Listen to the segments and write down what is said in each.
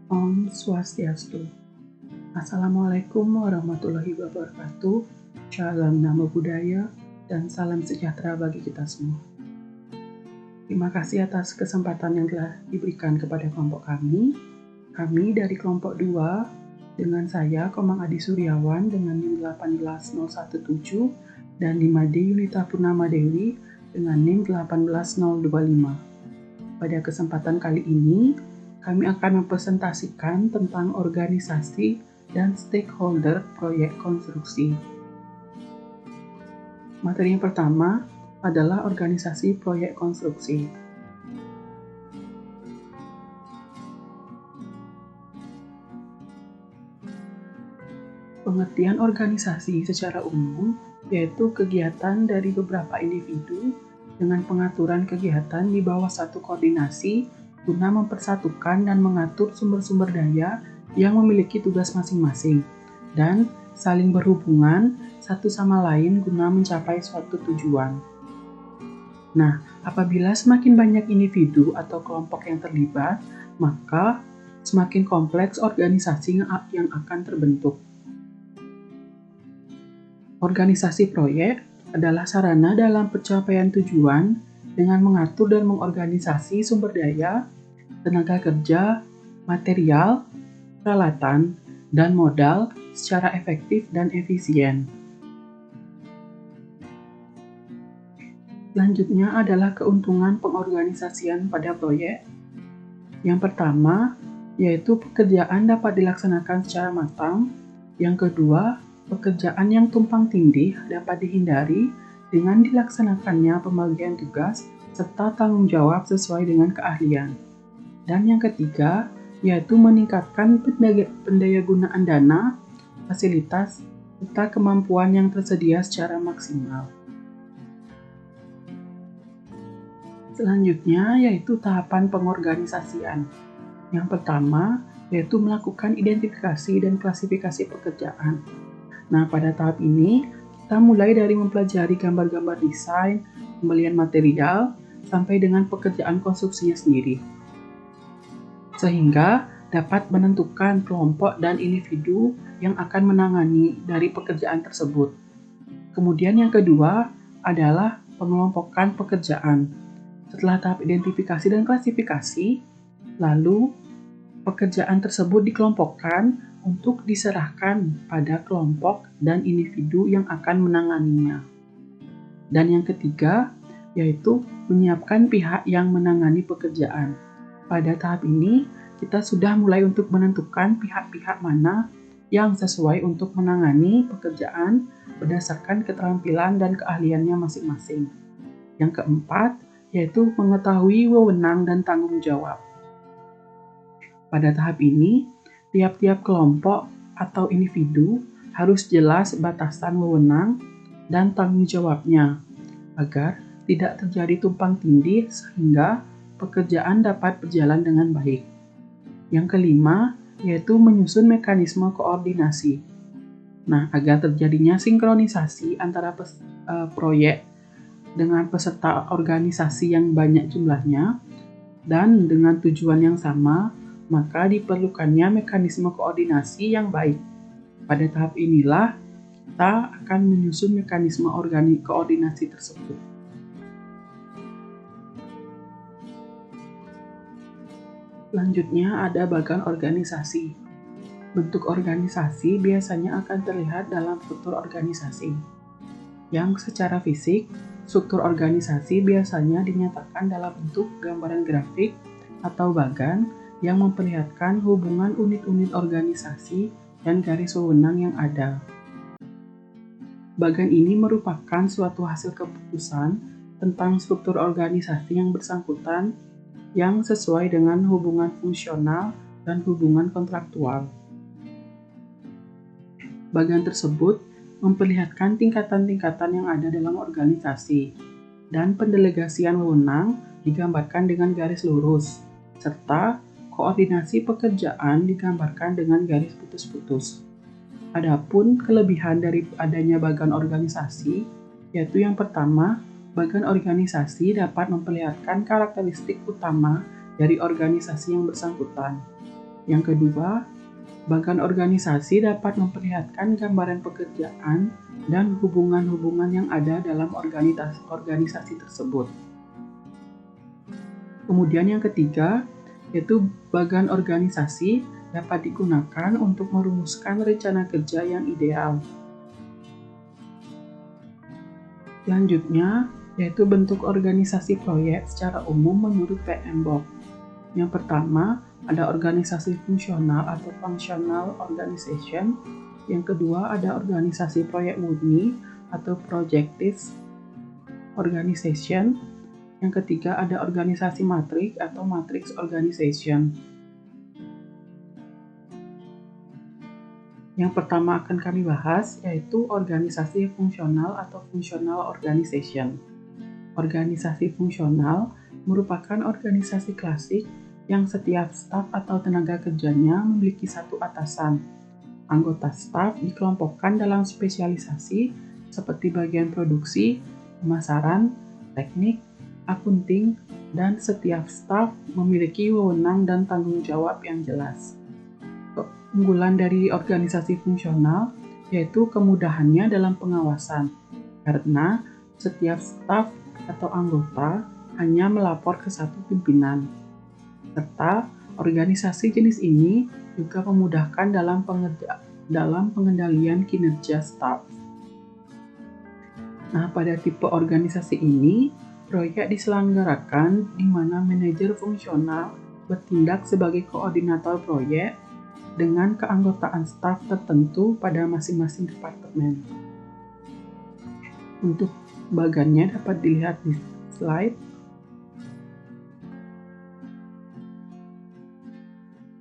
Om Swastiastu. Assalamualaikum warahmatullahi wabarakatuh. Shalom Namo Buddhaya dan salam sejahtera bagi kita semua. Terima kasih atas kesempatan yang telah diberikan kepada kelompok kami. Kami dari kelompok 2 dengan saya Komang Adi Suryawan dengan NIM 18017 dan Nimade Yunita Purnama Dewi dengan NIM 18025. Pada kesempatan kali ini kami akan mempresentasikan tentang organisasi dan stakeholder proyek konstruksi. Materi yang pertama adalah organisasi proyek konstruksi. Pengertian organisasi secara umum yaitu kegiatan dari beberapa individu dengan pengaturan kegiatan di bawah satu koordinasi guna mempersatukan dan mengatur sumber-sumber daya yang memiliki tugas masing-masing dan saling berhubungan satu sama lain guna mencapai suatu tujuan. Nah, apabila semakin banyak individu atau kelompok yang terlibat, maka semakin kompleks organisasi yang akan terbentuk. Organisasi proyek adalah sarana dalam pencapaian tujuan dengan mengatur dan mengorganisasi sumber daya, tenaga kerja, material, peralatan, dan modal secara efektif dan efisien. Selanjutnya adalah keuntungan pengorganisasian pada proyek. Yang pertama, yaitu pekerjaan dapat dilaksanakan secara matang. Yang kedua, pekerjaan yang tumpang tindih dapat dihindari dengan dilaksanakannya pembagian tugas serta tanggung jawab sesuai dengan keahlian. Dan yang ketiga, yaitu meningkatkan pendayagunaan dana, fasilitas, serta kemampuan yang tersedia secara maksimal. Selanjutnya, yaitu tahapan pengorganisasian. Yang pertama, yaitu melakukan identifikasi dan klasifikasi pekerjaan. Nah, pada tahap ini, kita mulai dari mempelajari gambar-gambar desain, pembelian material, sampai dengan pekerjaan konstruksinya sendiri. Sehingga dapat menentukan kelompok dan individu yang akan menangani dari pekerjaan tersebut. Kemudian yang kedua adalah pengelompokan pekerjaan. Setelah tahap identifikasi dan klasifikasi, lalu pekerjaan tersebut dikelompokkan untuk diserahkan pada kelompok dan individu yang akan menanganinya. Dan yang ketiga, yaitu menyiapkan pihak yang menangani pekerjaan. Pada tahap ini, kita sudah mulai untuk menentukan pihak-pihak mana yang sesuai untuk menangani pekerjaan berdasarkan keterampilan dan keahliannya masing-masing. Yang keempat, yaitu mengetahui wewenang dan tanggung jawab. Pada tahap ini, tiap-tiap kelompok atau individu harus jelas batasan wewenang dan tanggung jawabnya, agar tidak terjadi tumpang tindih sehingga pekerjaan dapat berjalan dengan baik. Yang kelima, yaitu menyusun mekanisme koordinasi. Nah, agar terjadinya sinkronisasi antara proyek dengan peserta organisasi yang banyak jumlahnya dan dengan tujuan yang sama, maka diperlukannya mekanisme koordinasi yang baik. Pada tahap inilah kita akan menyusun mekanisme koordinasi tersebut. Selanjutnya ada bagan organisasi. Bentuk organisasi biasanya akan terlihat dalam struktur organisasi. Yang secara fisik, struktur organisasi biasanya dinyatakan dalam bentuk gambaran grafik atau bagan yang memperlihatkan hubungan unit-unit organisasi dan garis wewenang yang ada. Bagan ini merupakan suatu hasil keputusan tentang struktur organisasi yang bersangkutan yang sesuai dengan hubungan fungsional dan hubungan kontraktual. Bagan tersebut memperlihatkan tingkatan-tingkatan yang ada dalam organisasi, dan pendelegasian wewenang digambarkan dengan garis lurus, serta koordinasi pekerjaan digambarkan dengan garis putus-putus. Adapun kelebihan dari adanya bagan organisasi, yaitu yang pertama, bagan organisasi dapat memperlihatkan karakteristik utama dari organisasi yang bersangkutan. Yang kedua, bagan organisasi dapat memperlihatkan gambaran pekerjaan dan hubungan-hubungan yang ada dalam organisasi tersebut. Kemudian yang ketiga, yaitu bagan organisasi dapat digunakan untuk merumuskan rencana kerja yang ideal. Selanjutnya, yaitu bentuk organisasi proyek secara umum menurut PMBOK. Yang pertama, ada organisasi fungsional atau functional organization. Yang kedua, ada organisasi proyek murni atau project-based organization. Yang ketiga, ada organisasi matriks atau matrix organization. Yang pertama akan kami bahas yaitu organisasi fungsional atau functional organization. Organisasi fungsional merupakan organisasi klasik yang setiap staf atau tenaga kerjanya memiliki satu atasan. Anggota staf dikelompokkan dalam spesialisasi seperti bagian produksi, pemasaran, teknik, akunting, dan setiap staf memiliki wewenang dan tanggung jawab yang jelas. Keunggulan dari organisasi fungsional yaitu kemudahannya dalam pengawasan, karena setiap staf atau anggota hanya melapor ke satu pimpinan. Serta organisasi jenis ini juga memudahkan dalam pengendalian kinerja staf. Nah, pada tipe organisasi ini, proyek diselenggarakan di mana manajer fungsional bertindak sebagai koordinator proyek dengan keanggotaan staf tertentu pada masing-masing departemen. Untuk bagannya dapat dilihat di slide.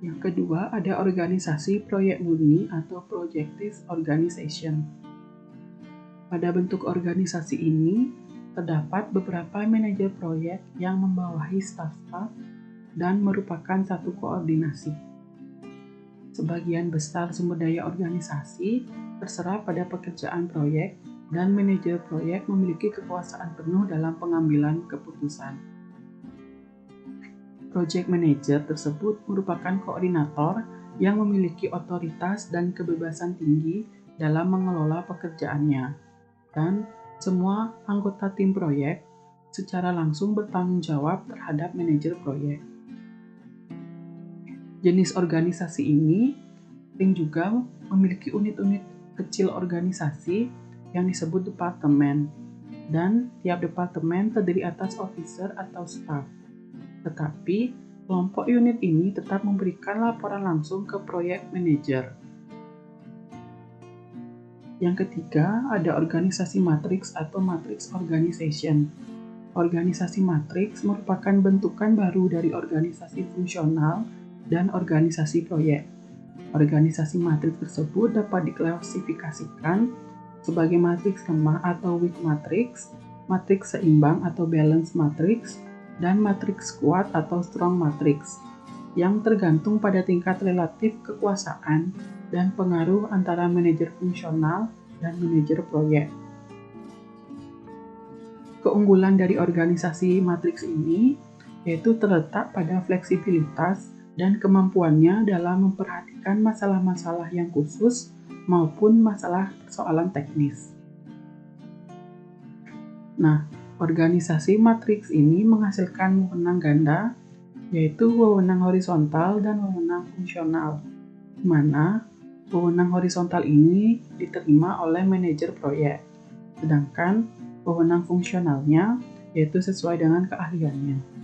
Yang kedua, ada organisasi proyek murni atau project-based organization. Pada bentuk organisasi ini, terdapat beberapa manajer proyek yang membawahi staf-staf dan merupakan satu koordinasi. Sebagian besar sumber daya organisasi terserah pada pekerjaan proyek dan manajer proyek memiliki kekuasaan penuh dalam pengambilan keputusan. Project manager tersebut merupakan koordinator yang memiliki otoritas dan kebebasan tinggi dalam mengelola pekerjaannya, dan semua anggota tim proyek secara langsung bertanggung jawab terhadap manajer proyek. Jenis organisasi ini sering juga memiliki unit-unit kecil organisasi yang disebut departemen, dan tiap departemen terdiri atas officer atau staff. Tetapi, kelompok unit ini tetap memberikan laporan langsung ke proyek manajer. Yang ketiga, ada organisasi matriks atau matrix organization. Organisasi matriks merupakan bentukan baru dari organisasi fungsional dan organisasi proyek. Organisasi matriks tersebut dapat diklasifikasikan sebagai matriks lemah atau weak matrix, matriks seimbang atau balance matrix, dan matriks kuat atau strong matrix, yang tergantung pada tingkat relatif kekuasaan dan pengaruh antara manajer fungsional dan manajer proyek. Keunggulan dari organisasi matriks ini yaitu terletak pada fleksibilitas dan kemampuannya dalam memperhatikan masalah-masalah yang khusus maupun masalah persoalan teknis. Nah, organisasi matriks ini menghasilkan wewenang ganda, yaitu wewenang horizontal dan wewenang fungsional, di mana wewenang horizontal ini diterima oleh manajer proyek, sedangkan wewenang fungsionalnya yaitu sesuai dengan keahliannya.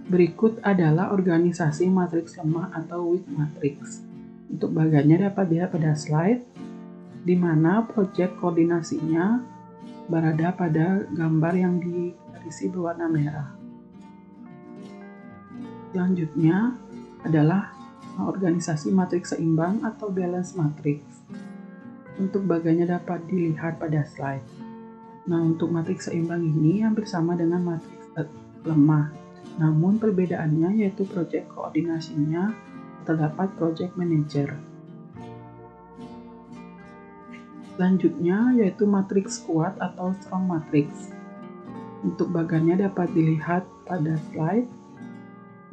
Berikut adalah organisasi matriks lemah atau weak matrix. Untuk bagannya dapat dilihat pada slide, di mana proyek koordinasinya berada pada gambar yang diisi berwarna merah. Selanjutnya adalah organisasi matriks seimbang atau balance matrix. Untuk bagannya dapat dilihat pada slide. Nah, untuk matriks seimbang ini hampir sama dengan matriks lemah. Namun perbedaannya yaitu proyek koordinasinya terdapat project manager. Selanjutnya yaitu matriks kuat atau strong matrix. Untuk bagannya dapat dilihat pada slide.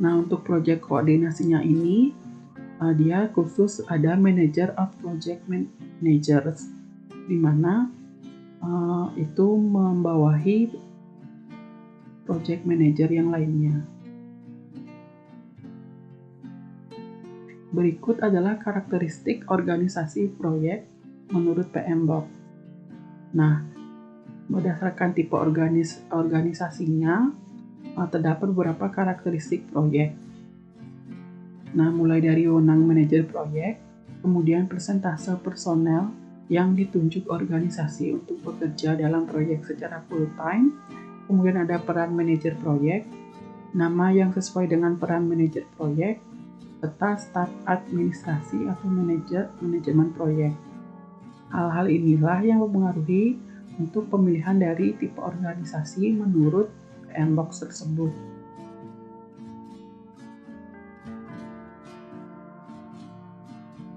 Nah, untuk proyek koordinasinya ini, dia khusus ada Manager of Project Managers, di mana itu membawahi project manager yang lainnya. Berikut adalah karakteristik organisasi proyek menurut PMBOK. Nah, berdasarkan tipe organisasinya, terdapat beberapa karakteristik proyek. Nah, mulai dari wewenang manajer proyek, kemudian persentase personel yang ditunjuk organisasi untuk bekerja dalam proyek secara full-time, kemudian ada peran manajer proyek, nama yang sesuai dengan peran manajer proyek, serta staf administrasi atau manajemen proyek. Hal-hal inilah yang mempengaruhi untuk pemilihan dari tipe organisasi menurut PMBOK tersebut.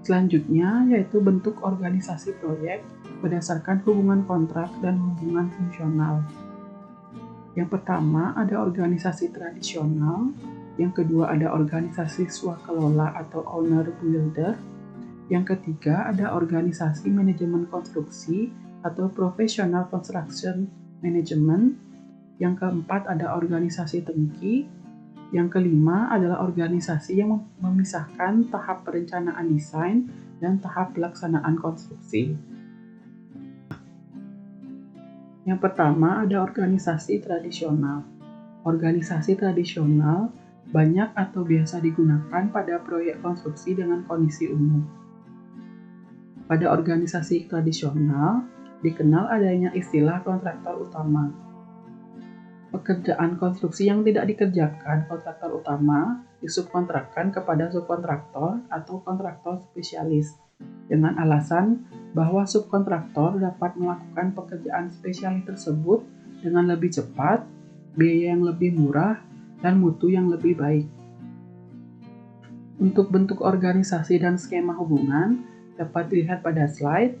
Selanjutnya yaitu bentuk organisasi proyek berdasarkan hubungan kontrak dan hubungan fungsional. Yang pertama ada organisasi tradisional, yang kedua ada organisasi swakelola atau owner builder, yang ketiga ada organisasi manajemen konstruksi atau professional construction management, yang keempat ada organisasi tengki, yang kelima adalah organisasi yang memisahkan tahap perencanaan desain dan tahap pelaksanaan konstruksi. Yang pertama ada organisasi tradisional. Organisasi tradisional banyak atau biasa digunakan pada proyek konstruksi dengan kondisi umum. Pada organisasi tradisional dikenal adanya istilah kontraktor utama. Pekerjaan konstruksi yang tidak dikerjakan kontraktor utama disubkontrakkan kepada subkontraktor atau kontraktor spesialis dengan alasan bahwa subkontraktor dapat melakukan pekerjaan spesialis tersebut dengan lebih cepat, biaya yang lebih murah, dan mutu yang lebih baik. Untuk bentuk organisasi dan skema hubungan dapat dilihat pada slide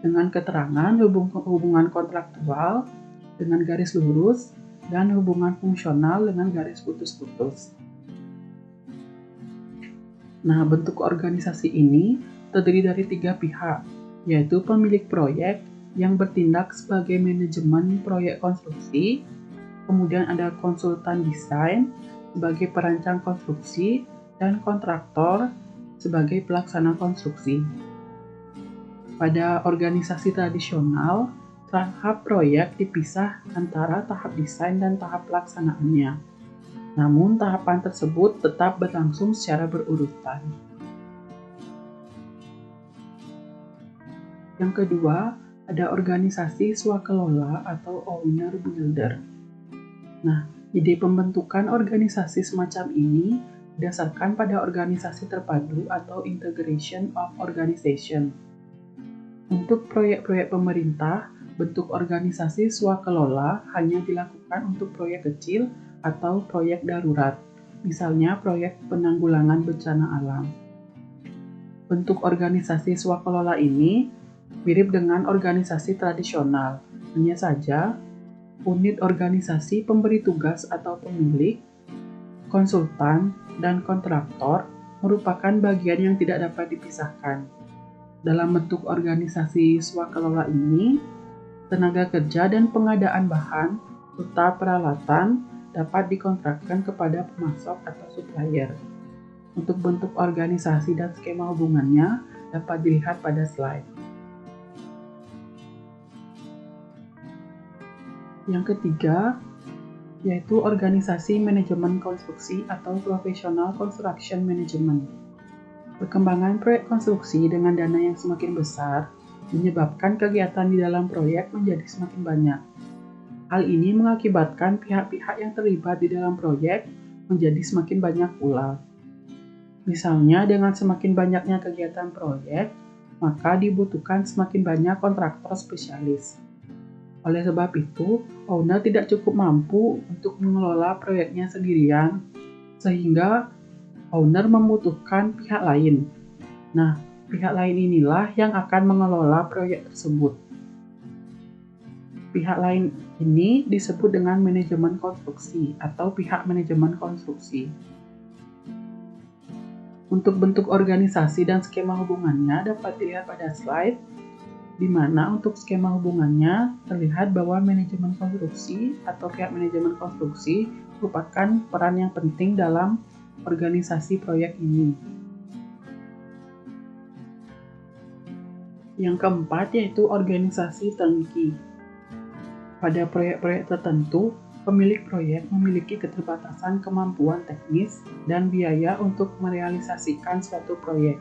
dengan keterangan hubungan kontraktual dengan garis lurus, dan hubungan fungsional dengan garis putus-putus. Nah, bentuk organisasi ini terdiri dari 3 pihak, yaitu pemilik proyek yang bertindak sebagai manajemen proyek konstruksi, kemudian ada konsultan desain sebagai perancang konstruksi, dan kontraktor sebagai pelaksana konstruksi. Pada organisasi tradisional, tahap proyek dipisah antara tahap desain dan tahap pelaksanaannya. Namun, tahapan tersebut tetap berlangsung secara berurutan. Yang kedua, ada organisasi swakelola atau owner builder. Nah, ide pembentukan organisasi semacam ini berdasarkan pada organisasi terpadu atau integration of organization. Untuk proyek-proyek pemerintah, bentuk organisasi swakelola hanya dilakukan untuk proyek kecil atau proyek darurat, misalnya proyek penanggulangan bencana alam. Bentuk organisasi swakelola ini mirip dengan organisasi tradisional, hanya saja unit organisasi pemberi tugas atau pemilik, konsultan, dan kontraktor merupakan bagian yang tidak dapat dipisahkan. Dalam bentuk organisasi swakelola ini, tenaga kerja dan pengadaan bahan serta peralatan dapat dikontrakkan kepada pemasok atau supplier. Untuk bentuk organisasi dan skema hubungannya dapat dilihat pada slide. Yang ketiga, yaitu organisasi manajemen konstruksi atau professional construction management. Perkembangan proyek konstruksi dengan dana yang semakin besar menyebabkan kegiatan di dalam proyek menjadi semakin banyak. Hal ini mengakibatkan pihak-pihak yang terlibat di dalam proyek menjadi semakin banyak pula. Misalnya, dengan semakin banyaknya kegiatan proyek, maka dibutuhkan semakin banyak kontraktor spesialis. Oleh sebab itu, owner tidak cukup mampu untuk mengelola proyeknya sendirian, sehingga owner membutuhkan pihak lain. Nah, pihak lain inilah yang akan mengelola proyek tersebut. Pihak lain Ini disebut dengan manajemen konstruksi atau pihak manajemen konstruksi. Untuk bentuk organisasi dan skema hubungannya dapat dilihat pada slide, di mana untuk skema hubungannya terlihat bahwa manajemen konstruksi atau pihak manajemen konstruksi merupakan peran yang penting dalam organisasi proyek ini. Yang keempat yaitu organisasi turnkey. Pada proyek-proyek tertentu, pemilik proyek memiliki keterbatasan kemampuan teknis dan biaya untuk merealisasikan suatu proyek.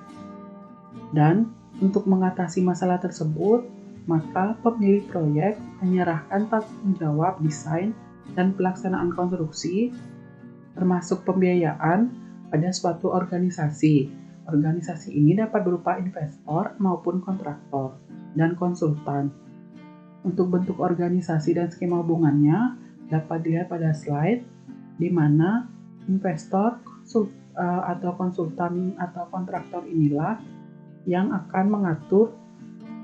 Dan untuk mengatasi masalah tersebut, maka pemilik proyek menyerahkan tanggung jawab desain dan pelaksanaan konstruksi, termasuk pembiayaan, pada suatu organisasi. Organisasi ini dapat berupa investor maupun kontraktor dan konsultan. Untuk bentuk organisasi dan skema hubungannya dapat dilihat pada slide, di mana investor atau konsultan atau kontraktor inilah yang akan mengatur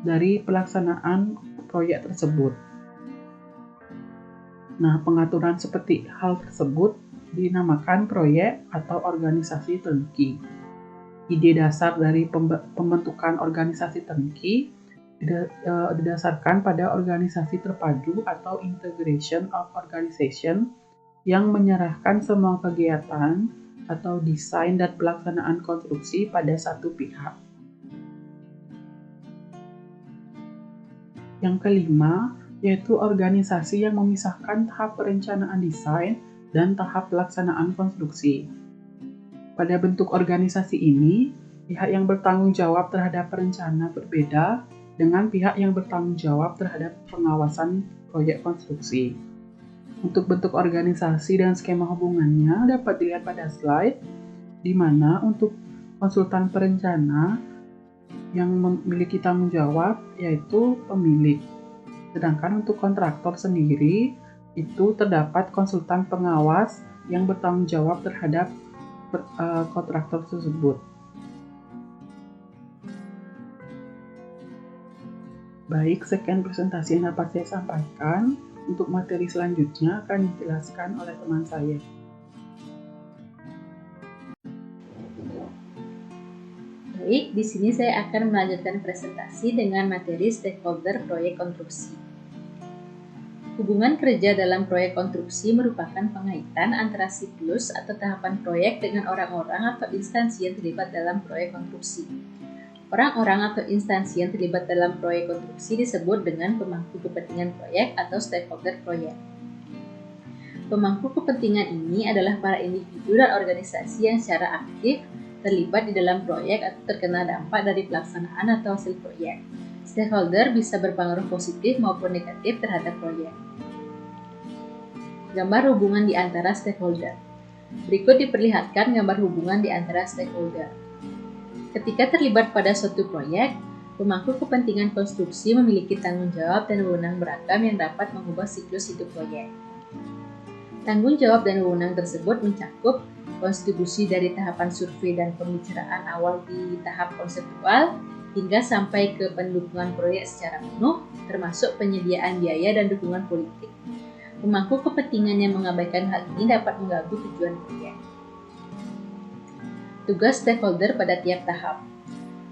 dari pelaksanaan proyek tersebut. Nah, pengaturan seperti hal tersebut dinamakan proyek atau organisasi turnkey. Ide dasar dari pembentukan organisasi turnkey didasarkan pada organisasi terpadu atau integration of organization yang menyerahkan semua kegiatan atau desain dan pelaksanaan konstruksi pada satu pihak. Yang kelima, yaitu organisasi yang memisahkan tahap perencanaan desain dan tahap pelaksanaan konstruksi. Pada bentuk organisasi ini, pihak yang bertanggung jawab terhadap perencana berbeda dengan pihak yang bertanggung jawab terhadap pengawasan proyek konstruksi. Untuk bentuk organisasi dan skema hubungannya dapat dilihat pada slide, di mana untuk konsultan perencana yang memiliki tanggung jawab yaitu pemilik. Sedangkan untuk kontraktor sendiri itu terdapat konsultan pengawas yang bertanggung jawab terhadap kontraktor tersebut. Baik, sekian presentasi yang dapat saya sampaikan. Untuk materi selanjutnya akan dijelaskan oleh teman saya. Baik, di sini saya akan melanjutkan presentasi dengan materi stakeholder proyek konstruksi. Hubungan kerja dalam proyek konstruksi merupakan pengaitan antara siklus atau tahapan proyek dengan orang-orang atau instansi yang terlibat dalam proyek konstruksi. Orang-orang atau instansi yang terlibat dalam proyek konstruksi disebut dengan pemangku kepentingan proyek atau stakeholder proyek. Pemangku kepentingan ini adalah para individu dan organisasi yang secara aktif terlibat di dalam proyek atau terkena dampak dari pelaksanaan atau hasil proyek. Stakeholder bisa berpengaruh positif maupun negatif terhadap proyek. Gambar hubungan di antara stakeholder. Berikut diperlihatkan gambar hubungan di antara stakeholder. Ketika terlibat pada suatu proyek, pemangku kepentingan konstruksi memiliki tanggung jawab dan wewenang beragam yang dapat mengubah siklus hidup proyek. Tanggung jawab dan wewenang tersebut mencakup kontribusi dari tahapan survei dan pembicaraan awal di tahap konseptual hingga sampai ke pendukungan proyek secara penuh, termasuk penyediaan biaya dan dukungan politik. Pemangku kepentingan yang mengabaikan hal ini dapat mengganggu tujuan proyek. Tugas stakeholder pada tiap tahap.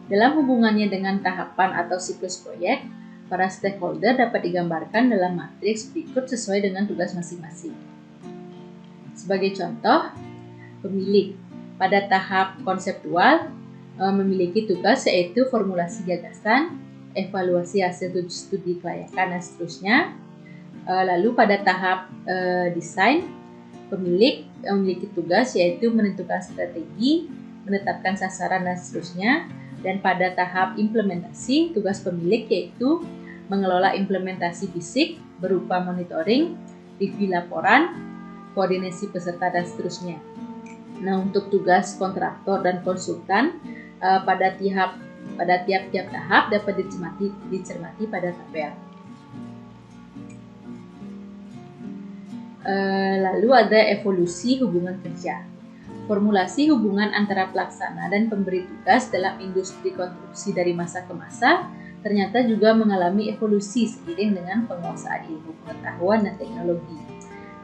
Dalam hubungannya dengan tahapan atau siklus proyek, para stakeholder dapat digambarkan dalam matriks berikut sesuai dengan tugas masing-masing. Sebagai contoh, pemilik pada tahap konseptual memiliki tugas yaitu formulasi gagasan, evaluasi hasil studi kelayakan dan seterusnya. Lalu pada tahap desain, pemilik memiliki tugas yaitu menentukan strategi, menetapkan sasaran dan seterusnya. Dan pada tahap implementasi, tugas pemilik yaitu mengelola implementasi fisik berupa monitoring, review laporan, koordinasi peserta dan seterusnya. Nah, untuk tugas kontraktor dan konsultan pada tiap-tiap tahap dapat dicermati pada tabel. Lalu ada evolusi hubungan kerja. Formulasi hubungan antara pelaksana dan pemberi tugas dalam industri konstruksi dari masa ke masa ternyata juga mengalami evolusi seiring dengan penguasaan ilmu pengetahuan dan teknologi.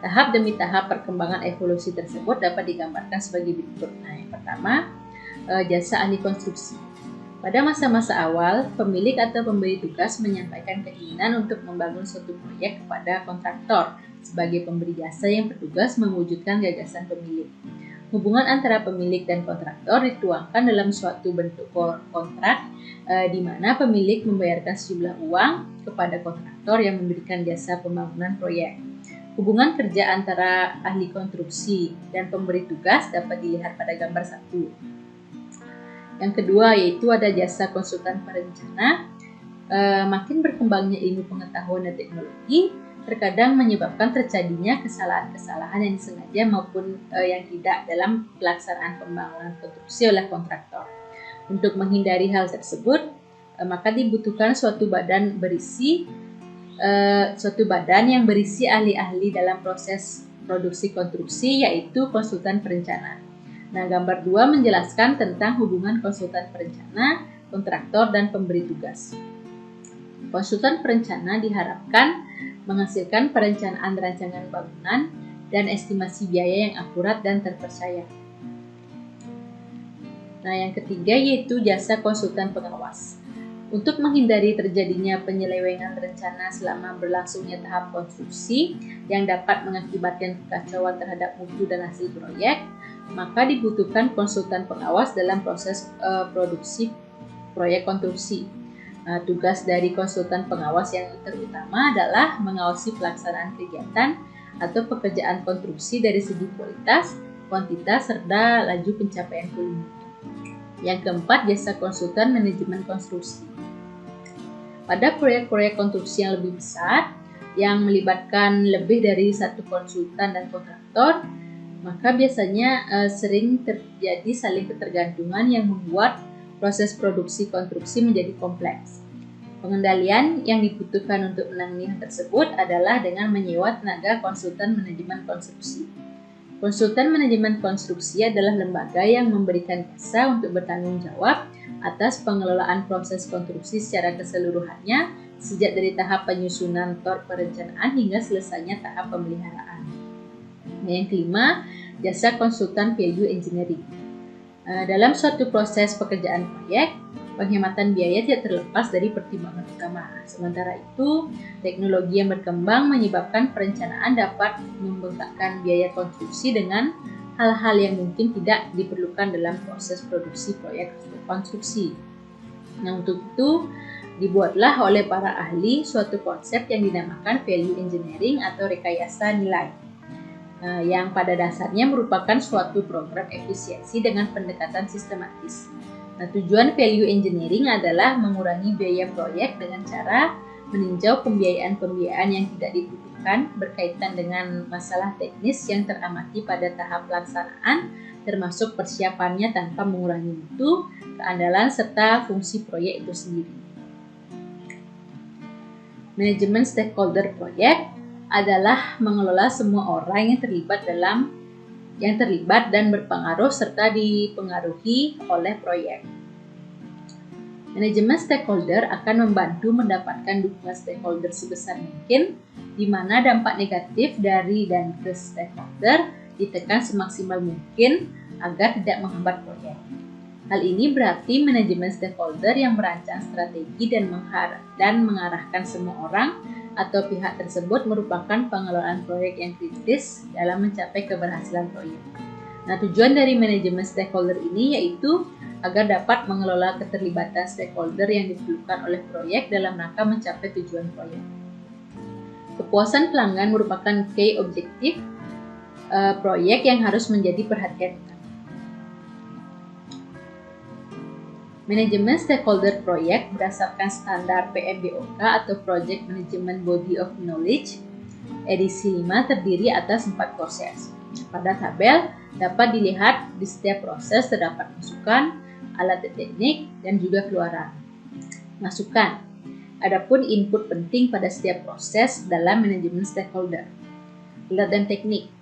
Tahap demi tahap perkembangan evolusi tersebut dapat digambarkan sebagai berikut. Nah, yang pertama, jasa ahli konstruksi. Pada masa-masa awal, pemilik atau pemberi tugas menyampaikan keinginan untuk membangun suatu proyek kepada kontraktor sebagai pemberi jasa yang bertugas mewujudkan gagasan pemilik. Hubungan antara pemilik dan kontraktor dituangkan dalam suatu bentuk kontrak di mana pemilik membayarkan sejumlah uang kepada kontraktor yang memberikan jasa pembangunan proyek. Hubungan kerja antara ahli konstruksi dan pemberi tugas dapat dilihat pada gambar 1. Yang kedua yaitu ada jasa konsultan perencana. Makin berkembangnya ilmu pengetahuan dan teknologi terkadang menyebabkan terjadinya kesalahan-kesalahan yang disengaja maupun yang tidak dalam pelaksanaan pembangunan konstruksi oleh kontraktor. Untuk menghindari hal tersebut, maka dibutuhkan suatu badan yang berisi ahli-ahli dalam proses produksi konstruksi, yaitu konsultan perencana. Nah, gambar 2 menjelaskan tentang hubungan konsultan perencana, kontraktor, dan pemberi tugas. Konsultan perencana diharapkan menghasilkan perencanaan rancangan bangunan dan estimasi biaya yang akurat dan terpercaya. Nah, yang ketiga yaitu jasa konsultan pengawas. Untuk menghindari terjadinya penyelewengan rencana selama berlangsungnya tahap konstruksi yang dapat mengakibatkan kekacauan terhadap mutu dan hasil proyek, maka dibutuhkan konsultan pengawas dalam proses produksi proyek konstruksi. Tugas dari konsultan pengawas yang terutama adalah mengawasi pelaksanaan kegiatan atau pekerjaan konstruksi dari segi kualitas, kuantitas, serta laju pencapaian kuliner. Yang keempat, jasa konsultan manajemen konstruksi. Pada proyek-proyek konstruksi yang lebih besar, yang melibatkan lebih dari satu konsultan dan kontraktor, maka biasanya sering terjadi saling ketergantungan yang membuat proses produksi konstruksi menjadi kompleks. Pengendalian yang dibutuhkan untuk menangani hal tersebut adalah dengan menyewa tenaga konsultan manajemen konstruksi. Konsultan manajemen konstruksi adalah lembaga yang memberikan jasa untuk bertanggung jawab atas pengelolaan proses konstruksi secara keseluruhannya, sejak dari tahap penyusunan perencanaan hingga selesainya tahap pemeliharaan. Yang kelima, jasa konsultan value engineering. Dalam suatu proses pekerjaan proyek, penghematan biaya tidak terlepas dari pertimbangan utama. Sementara itu, teknologi yang berkembang menyebabkan perencanaan dapat membengkakkan biaya konstruksi dengan hal-hal yang mungkin tidak diperlukan dalam proses produksi proyek konstruksi. Nah, untuk itu dibuatlah oleh para ahli suatu konsep yang dinamakan value engineering atau rekayasa nilai, yang pada dasarnya merupakan suatu program efisiensi dengan pendekatan sistematis. Nah, tujuan value engineering adalah mengurangi biaya proyek dengan cara meninjau pembiayaan-pembiayaan yang tidak dibutuhkan berkaitan dengan masalah teknis yang teramati pada tahap pelaksanaan, termasuk persiapannya tanpa mengurangi mutu, keandalan, serta fungsi proyek itu sendiri. Manajemen stakeholder proyek adalah mengelola semua orang yang terlibat dan berpengaruh serta dipengaruhi oleh proyek. Manajemen stakeholder akan membantu mendapatkan dukungan stakeholder sebesar mungkin, di mana dampak negatif dari dan ke stakeholder ditekan semaksimal mungkin agar tidak menghambat proyek. Hal ini berarti manajemen stakeholder yang merancang strategi dan mengarahkan semua orang atau pihak tersebut merupakan pengelolaan proyek yang kritis dalam mencapai keberhasilan proyek. Nah, tujuan dari manajemen stakeholder ini yaitu agar dapat mengelola keterlibatan stakeholder yang diperlukan oleh proyek dalam rangka mencapai tujuan proyek. Kepuasan pelanggan merupakan key objektif proyek yang harus menjadi perhatian utama. Manajemen stakeholder proyek berdasarkan standar PMBOK atau Project Management Body of Knowledge edisi 5 terdiri atas 4 proses. Pada tabel dapat dilihat di setiap proses terdapat masukan, alat teknik, dan juga keluaran. Masukan. Adapun input penting pada setiap proses dalam manajemen stakeholder. Alat dan teknik.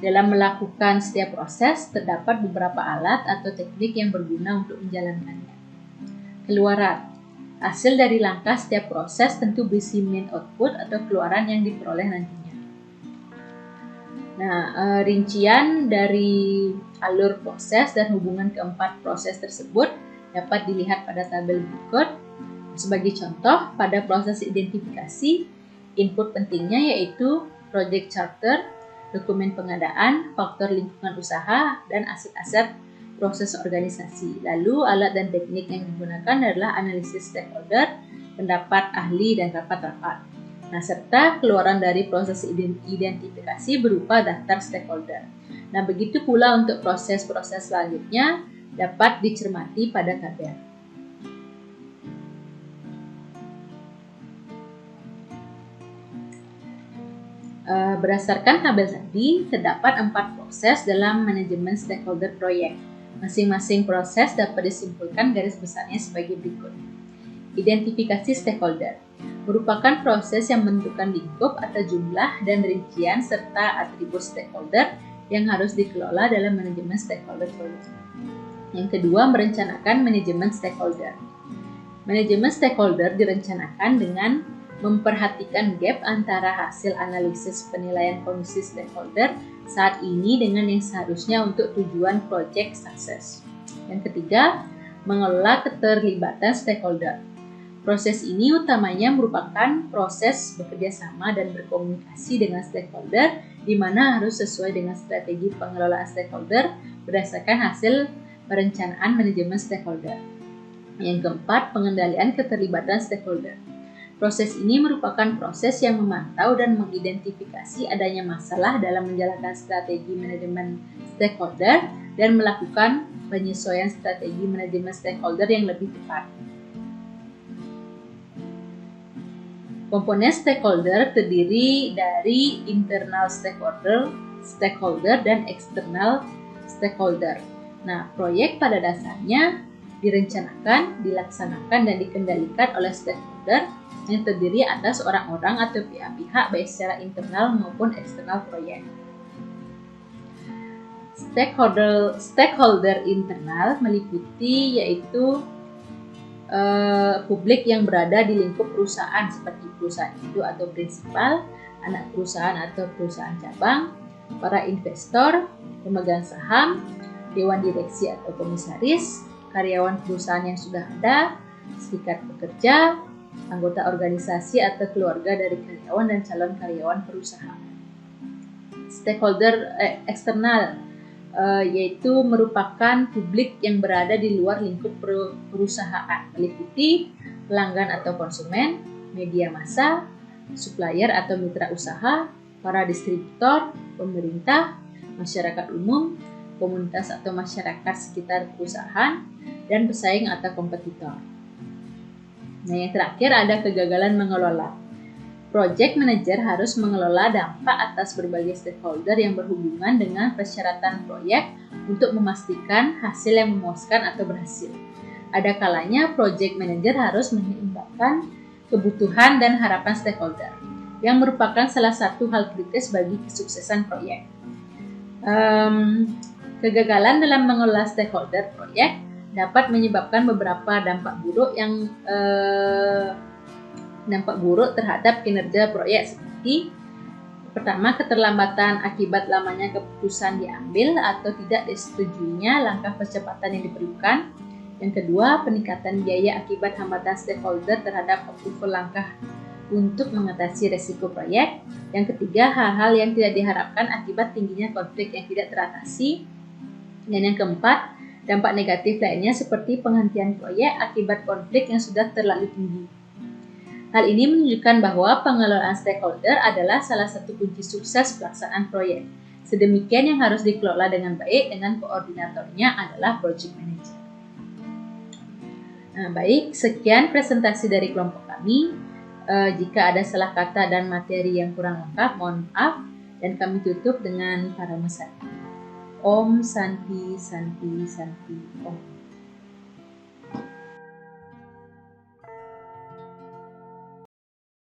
Dalam melakukan setiap proses terdapat beberapa alat atau teknik yang berguna untuk menjalankannya. Keluaran. Hasil dari langkah setiap proses tentu berisi main output atau keluaran yang diperoleh nantinya. Nah, rincian dari alur proses dan hubungan keempat proses tersebut dapat dilihat pada tabel berikut. Sebagai contoh, pada proses identifikasi, input pentingnya yaitu project charter, dokumen pengadaan, faktor lingkungan usaha, dan aset-aset proses organisasi. Lalu alat dan teknik yang digunakan adalah analisis stakeholder, pendapat ahli, dan rapat-rapat. Nah, serta keluaran dari proses identifikasi berupa daftar stakeholder. Nah, begitu pula untuk proses-proses selanjutnya dapat dicermati pada tabel. Berdasarkan tabel tadi, terdapat 4 proses dalam manajemen stakeholder proyek. Masing-masing proses dapat disimpulkan garis besarnya sebagai berikut. Identifikasi stakeholder merupakan proses yang menentukan lingkup atau jumlah dan rincian serta atribut stakeholder yang harus dikelola dalam manajemen stakeholder proyek. Yang kedua, merencanakan manajemen stakeholder. Manajemen stakeholder direncanakan dengan memperhatikan gap antara hasil analisis penilaian kondisi stakeholder saat ini dengan yang seharusnya untuk tujuan project sukses. Yang ketiga, mengelola keterlibatan stakeholder. Proses ini utamanya merupakan proses bekerja sama dan berkomunikasi dengan stakeholder, di mana harus sesuai dengan strategi pengelolaan stakeholder berdasarkan hasil perencanaan manajemen stakeholder. Yang keempat, pengendalian keterlibatan stakeholder. Proses ini merupakan proses yang memantau dan mengidentifikasi adanya masalah dalam menjalankan strategi manajemen stakeholder dan melakukan penyesuaian strategi manajemen stakeholder yang lebih tepat. Komponen stakeholder terdiri dari internal stakeholder dan eksternal stakeholder. Nah, proyek pada dasarnya direncanakan, dilaksanakan, dan dikendalikan oleh stakeholder yang terdiri atas orang-orang atau pihak-pihak baik secara internal maupun eksternal proyek. Stakeholder internal meliputi yaitu publik yang berada di lingkup perusahaan seperti perusahaan induk atau prinsipal, anak perusahaan atau perusahaan cabang, para investor, pemegang saham, dewan direksi atau komisaris, karyawan perusahaan yang sudah ada, serikat pekerja, anggota organisasi atau keluarga dari karyawan dan calon karyawan perusahaan. Stakeholder eksternal yaitu merupakan publik yang berada di luar lingkup perusahaan, meliputi pelanggan atau konsumen, media massa, supplier atau mitra usaha, para distributor, pemerintah, masyarakat umum, komunitas atau masyarakat sekitar perusahaan, dan pesaing atau kompetitor. Nah, yang terakhir ada kegagalan mengelola. Project manager harus mengelola dampak atas berbagai stakeholder yang berhubungan dengan persyaratan proyek untuk memastikan hasil yang memuaskan atau berhasil. Ada kalanya project manager harus menyeimbangkan kebutuhan dan harapan stakeholder, yang merupakan salah satu hal kritis bagi kesuksesan proyek. Kegagalan dalam mengelola stakeholder proyek dapat menyebabkan beberapa dampak buruk terhadap kinerja proyek seperti pertama, keterlambatan akibat lamanya keputusan diambil atau tidak disetujuinya langkah percepatan yang diperlukan. Yang kedua, peningkatan biaya akibat hambatan stakeholder terhadap approval langkah untuk mengatasi resiko proyek. Yang ketiga, hal-hal yang tidak diharapkan akibat tingginya konflik yang tidak teratasi. Dan yang keempat, dampak negatif lainnya seperti penghentian proyek akibat konflik yang sudah terlalu tinggi. Hal ini menunjukkan bahwa pengelolaan stakeholder adalah salah satu kunci sukses pelaksanaan proyek. Sedemikian yang harus dikelola dengan baik dengan koordinatornya adalah project manager. Nah, baik, sekian presentasi dari kelompok kami. Jika ada salah kata dan materi yang kurang lengkap, mohon maaf, dan kami tutup dengan Parama Santi. Om Santi Santi Santi Om.